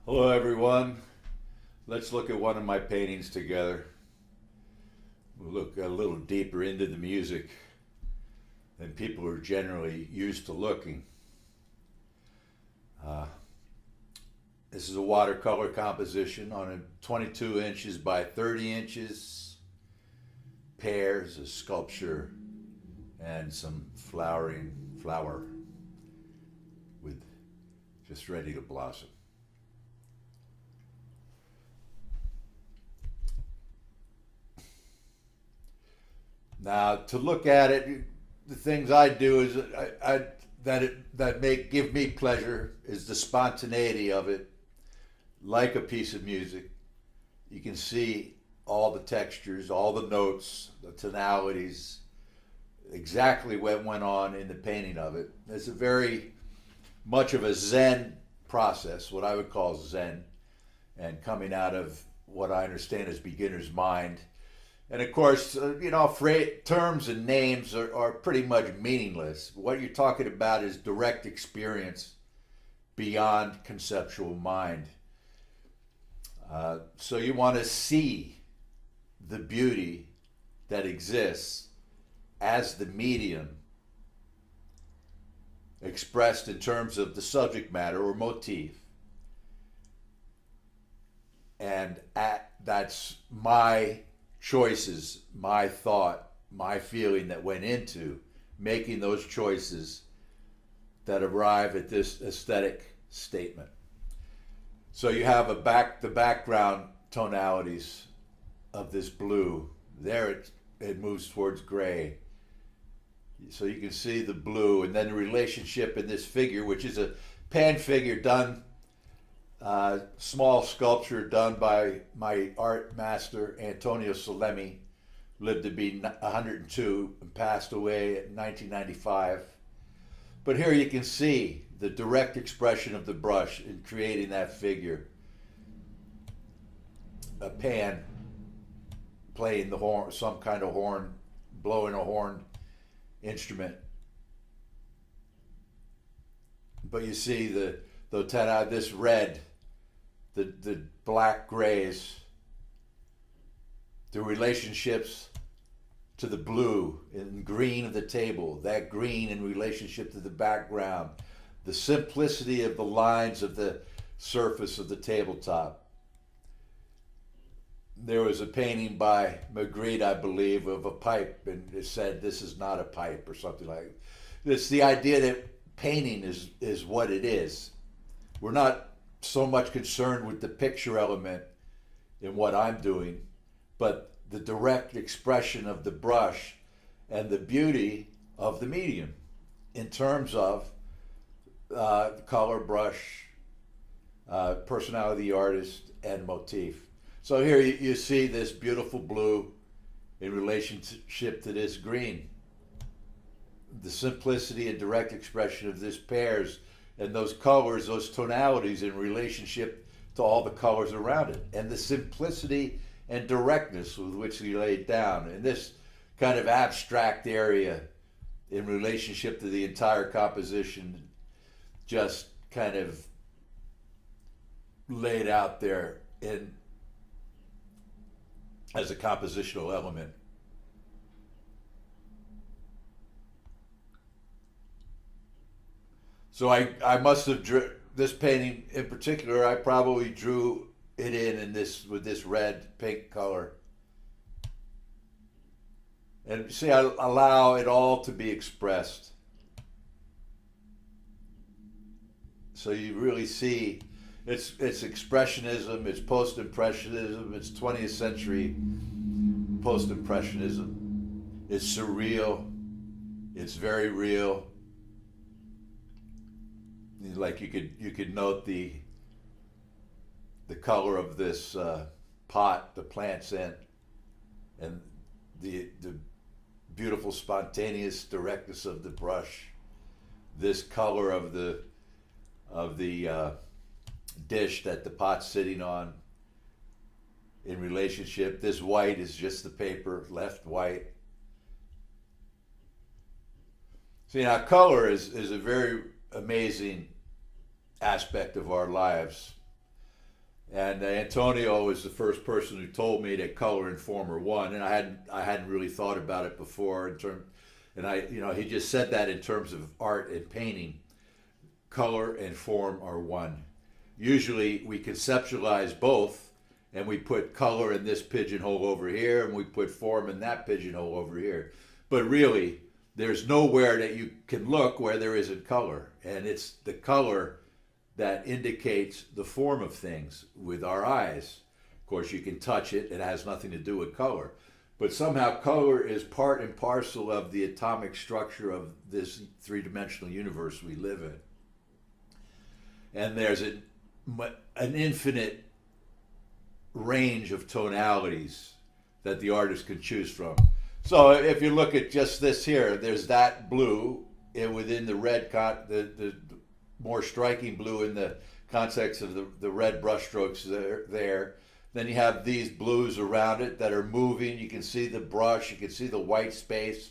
Hello everyone. Let's look at one of my paintings together. We'll look a little deeper into the music than people are generally used to looking. This is a watercolor composition on a 22 inches by 30 inches pears, a sculpture, and some flower with just ready to blossom. Now, to look at it, the things I do is that give me pleasure is the spontaneity of it, like a piece of music. You can see all the textures, all the notes, the tonalities, exactly what went on in the painting of it. It's a very much of a Zen process, what I would call Zen, and coming out of what I understand as beginner's mind. And of course, terms and names are pretty much meaningless. What you're talking about is direct experience beyond conceptual mind. So you want to see the beauty that exists as the medium expressed in terms of the subject matter or motif. And that's my choices, my thought, my feeling that went into making those choices that arrive at this aesthetic statement. So you have the background tonalities of this blue. There it moves towards gray. So you can see the blue, and then the relationship in this figure, which is a pan figure done, small sculpture done by my art master Antonio Salemi, lived to be 102 and passed away in 1995. But here you can see the direct expression of the brush in creating that figure. A pan playing the horn, some kind of horn, blowing a horn instrument. But you see this red, the black grays, the relationships to the blue and green of the table, that green in relationship to the background, the simplicity of the lines of the surface of the tabletop. There was a painting by Magritte, I believe, of a pipe, and it said, "This is not a pipe," or something like that. It's the idea that painting is what it is. We're not so much concerned with the picture element in what I'm doing, but the direct expression of the brush and the beauty of the medium in terms of color, brush, personality of the artist, and motif. So here you see this beautiful blue in relationship to this green. The simplicity and direct expression of this pears and those colors, those tonalities in relationship to all the colors around it. And the simplicity and directness with which he laid down in this kind of abstract area in relationship to the entire composition, just kind of laid out there as a compositional element. So I must have this painting in particular, I probably drew it in this with this red pink color. And see, I allow it all to be expressed. So you really see it's expressionism, it's post-impressionism, it's 20th century post-impressionism. It's surreal, it's very real. Like you could note the color of this pot the plant's in, and the beautiful spontaneous directness of the brush. This color of the dish that the pot's sitting on in relationship. This white is just the paper, left white. See, now color is a very amazing aspect of our lives. And Antonio was the first person who told me that color and form are one, and I hadn't really thought about it before in term, and he just said that in terms of art and painting, color and form are one. Usually we conceptualize both, and we put color in this pigeonhole over here, and we put form in that pigeonhole over here. But really, there's nowhere that you can look where there isn't color, and it's the color that indicates the form of things with our eyes. Of course, you can touch it, it has nothing to do with color. But somehow color is part and parcel of the atomic structure of this three-dimensional universe we live in. And there's an infinite range of tonalities that the artist can choose from. So if you look at just this here, there's that blue within the red, the more striking blue in the context of the red brushstrokes there. Then you have these blues around it that are moving. You can see the brush. You can see the white space.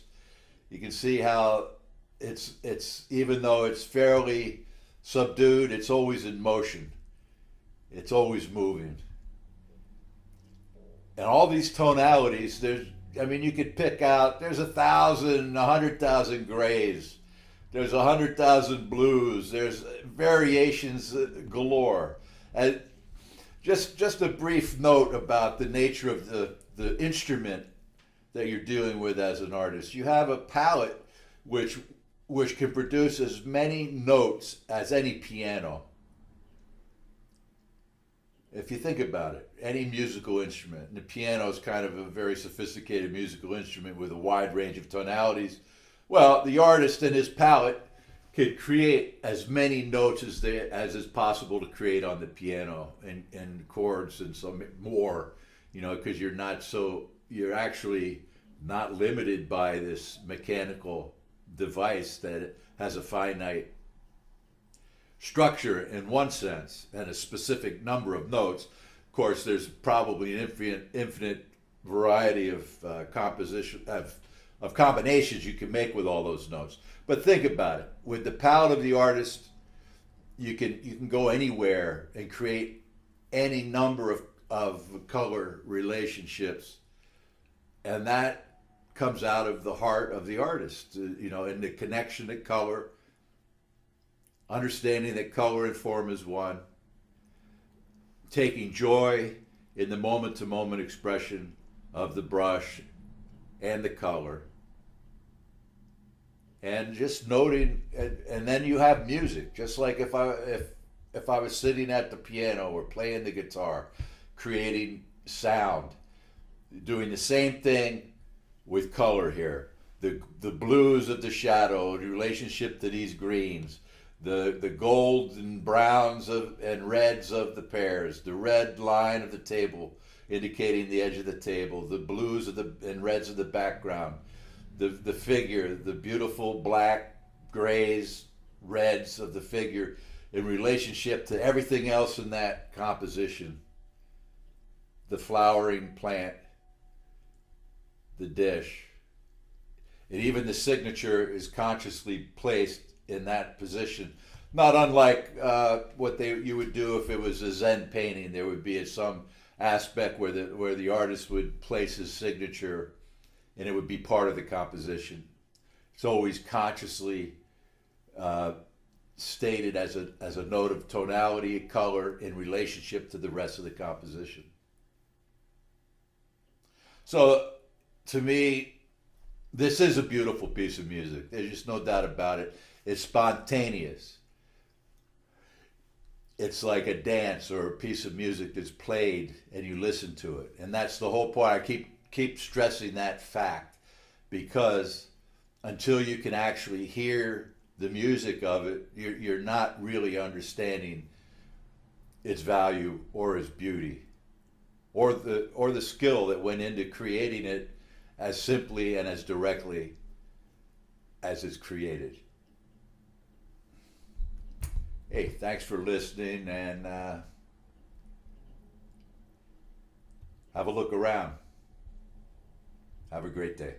You can see how it's even though it's fairly subdued, it's always in motion. It's always moving. And all these tonalities, you could pick out, there's 1,000, 100,000 grays. There's 100,000 blues. There's variations galore. And just a brief note about the nature of the instrument that you're dealing with as an artist. You have a palette which can produce as many notes as any piano. If you think about it, any musical instrument, and the piano is kind of a very sophisticated musical instrument with a wide range of tonalities. Well, the artist in his palette could create as many notes as is possible to create on the piano, and chords and some more, because you're actually not limited by this mechanical device that has a finite structure in one sense and a specific number of notes. Of course, there's probably an infinite variety of composition of combinations you can make with all those notes. But think about it. With the palette of the artist, you can go anywhere and create any number of color relationships, and that comes out of the heart of the artist, and the connection to color, understanding that color and form is one, taking joy in the moment-to-moment expression of the brush and the color, and just noting, and then you have music. Just like if I was sitting at the piano or playing the guitar, creating sound, doing the same thing with color here. The blues of the shadow, the relationship to these greens, the golds and browns and reds of the pears, the red line of the table indicating the edge of the table, the blues and reds of the background, the figure, the beautiful black, grays, reds of the figure in relationship to everything else in that composition. The flowering plant, the dish, and even the signature is consciously placed in that position. Not unlike what you would do if it was a Zen painting. There would be some aspect where the artist would place his signature, and it would be part of the composition. It's always consciously stated as a note of tonality, color in relationship to the rest of the composition. So, to me, this is a beautiful piece of music. There's just no doubt about it. It's spontaneous. It's like a dance or a piece of music that's played and you listen to it. And that's the whole point. I keep stressing that fact, because until you can actually hear the music of it, you're not really understanding its value or its beauty, or the skill that went into creating it as simply and as directly as it's created. Hey, thanks for listening, and have a look around. Have a great day.